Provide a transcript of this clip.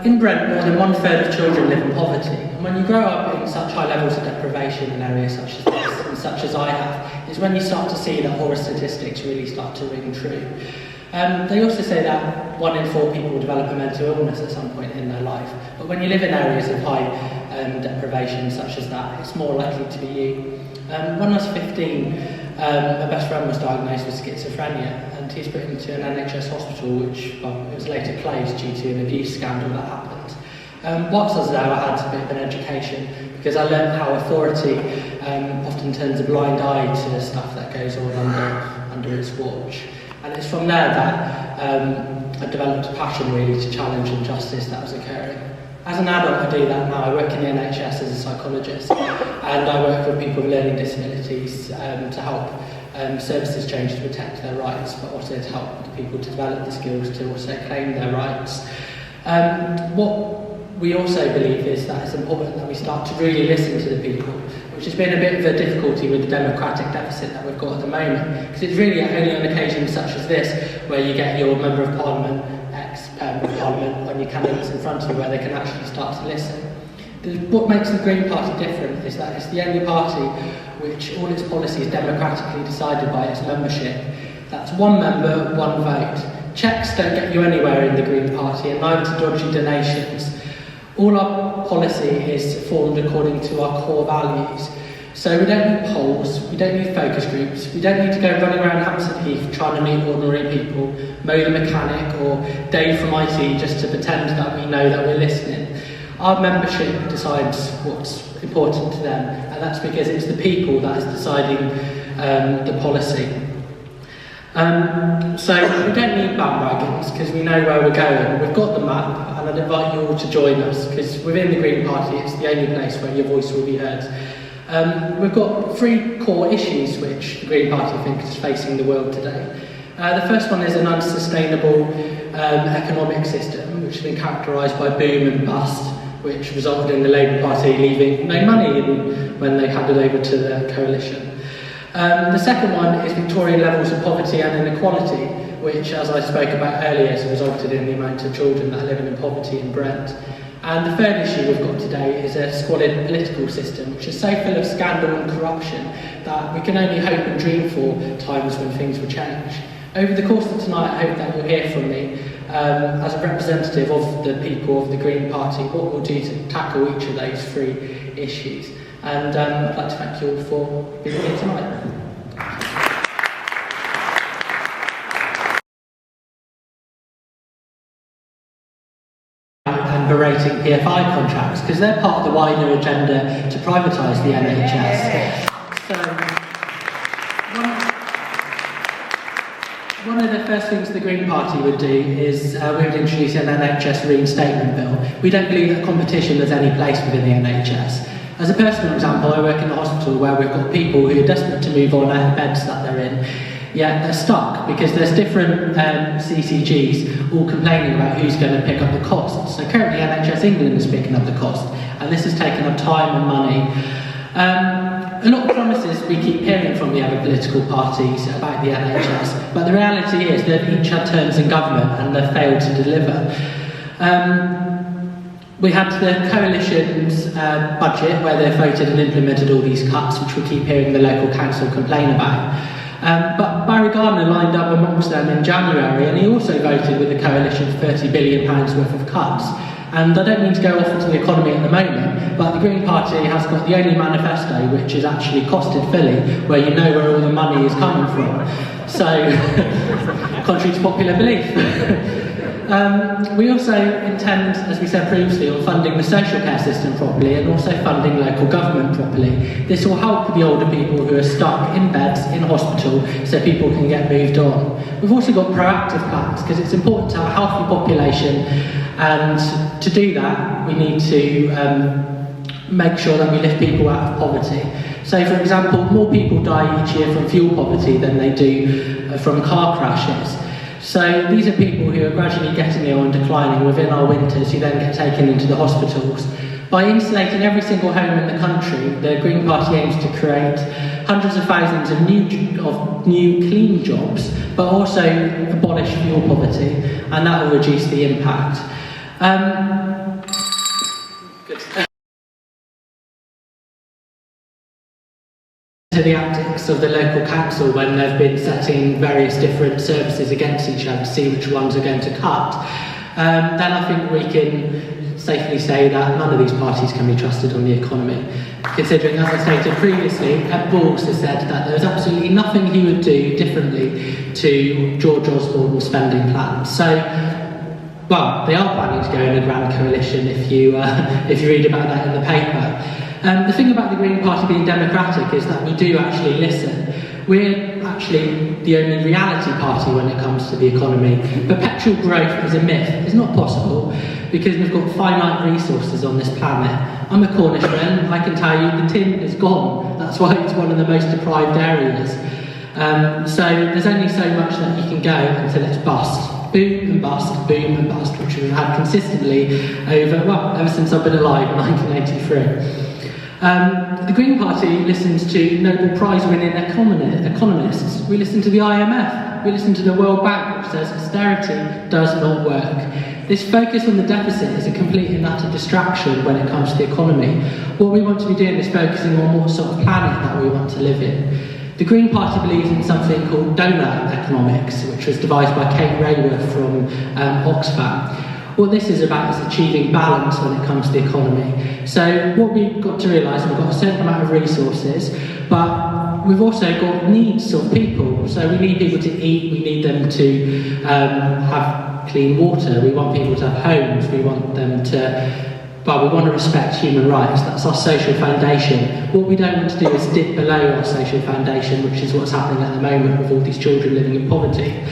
In Brent, more than 1/3 of children live in poverty, and when you grow up in such high levels of deprivation in areas such as this, and such as I have, is when you start to see that horror statistics really start to ring true. They also say that 1 in 4 people develop a mental illness at some point in their life, but when you live in areas of high deprivation such as that, it's more likely to be you. When I was 15, my best friend was diagnosed with schizophrenia, and he's put into an NHS hospital which it was later closed due to an abuse scandal that happened. Whilst I was there, I had a bit of an education because I learned how authority often turns a blind eye to stuff that goes on under its watch. And it's from there that I developed a passion really to challenge injustice that was occurring. As an adult, I do that now. I work in the NHS as a psychologist, and I work with people with learning disabilities to help services change to protect their rights, but also to help people to develop the skills to also claim their rights. What we also believe is that it's important that we start to really listen to the people, which has been a bit of a difficulty with the democratic deficit that we've got at the moment, because it's really only on occasions such as this where you get your Member of Parliament, ex-Member of Parliament, on your candidates in front of you where they can actually start to listen. What makes the Green Party different is that it's the only party which all its policies democratically decided by its membership. That's one member, one vote. Checks don't get you anywhere in the Green Party, and neither do dodgy donations. All our policy is formed according to our core values. So we don't need polls, we don't need focus groups, we don't need to go running around Hampstead Heath trying to meet ordinary people, Mo the mechanic or Dave from IT just to pretend that we know that we're listening. Our membership decides what's important to them, and that's because it's the people that is deciding the policy. So we don't need bandwagons because we know where we're going. We've got the map, and I'd invite you all to join us because within the Green Party it's the only place where your voice will be heard. We've got 3 core issues which the Green Party think is facing the world today. The first one is an unsustainable economic system which has been characterised by boom and bust, which resulted in the Labour Party leaving no money when they handed over to the coalition. The second one is Victorian levels of poverty and inequality, which, as I spoke about earlier, has resulted in the amount of children that are living in poverty in Brent. And the third issue we've got today is a squalid political system, which is so full of scandal and corruption that we can only hope and dream for times when things will change. Over the course of tonight, I hope that you'll hear from me as a representative of the people of the Green Party, what we'll do to tackle each of those 3 issues. And I'd like to thank you all for being here tonight. And berating PFI contracts, because they're part of the wider agenda to privatise the NHS. So, one of the first things the Green Party would do is we would introduce an NHS reinstatement bill. We don't believe that competition has any place within the NHS. As a personal example, I work in a hospital where we've got people who are desperate to move on out of beds that they're in, yet they're stuck because there's different CCGs all complaining about who's going to pick up the cost. So currently NHS England is picking up the cost, and this has taken up time and money. A lot of promises we keep hearing from the other political parties about the NHS, but the reality is they've each had terms in government and they've failed to deliver. We had the coalition's budget where they voted and implemented all these cuts, which we keep hearing the local council complain about. But Barry Gardner lined up amongst them in January, and he also voted with the coalition £30 billion worth of cuts. And I don't mean to go off into the economy at the moment, but the Green Party has got the only manifesto which is actually costed fully, where you know where all the money is coming from. So, contrary to popular belief. We also intend, as we said previously, on funding the social care system properly and also funding local government properly. This will help the older people who are stuck in beds in hospital so people can get moved on. We've also got proactive plans because it's important to have a healthy population, and to do that we need to make sure that we lift people out of poverty. So for example, more people die each year from fuel poverty than they do from car crashes. So these are people who are gradually getting ill and declining within our winters, who then get taken into the hospitals. By insulating every single home in the country, the Green Party aims to create hundreds of thousands of new clean jobs, but also abolish fuel poverty, and that will reduce the impact. to the antics of the local council when they've been setting various different services against each other to see which ones are going to cut, then I think we can safely say that none of these parties can be trusted on the economy. Considering, as I stated previously, Ed Balls has said that there was absolutely nothing he would do differently to George Osborne's spending plans. So, well, they are planning to go in a grand coalition if you read about that in the paper. The thing about the Green Party being democratic is that we do actually listen. We're actually the only reality party when it comes to the economy. Perpetual growth is a myth. It's not possible because we've got finite resources on this planet. I'm a Cornishman, I can tell you the tin is gone. That's why it's one of the most deprived areas. So there's only so much that you can go until it's bust. Boom and bust, which we've had consistently ever since I've been alive in 1983. The Green Party listens to Nobel Prize-winning economists. We listen to the IMF. We listen to the World Bank, which says austerity does not work. This focus on the deficit is a complete and utter distraction when it comes to the economy. What we want to be doing is focusing on what sort of planet that we want to live in. The Green Party believes in something called donut economics, which was devised by Kate Raworth from Oxfam. What this is about is achieving balance when it comes to the economy. So what we've got to realise, we've got a certain amount of resources, but we've also got needs of people. So we need people to eat, we need them to have clean water, we want people to have homes, we want to respect human rights. That's our social foundation. What we don't want to do is dip below our social foundation, which is what's happening at the moment with all these children living in poverty.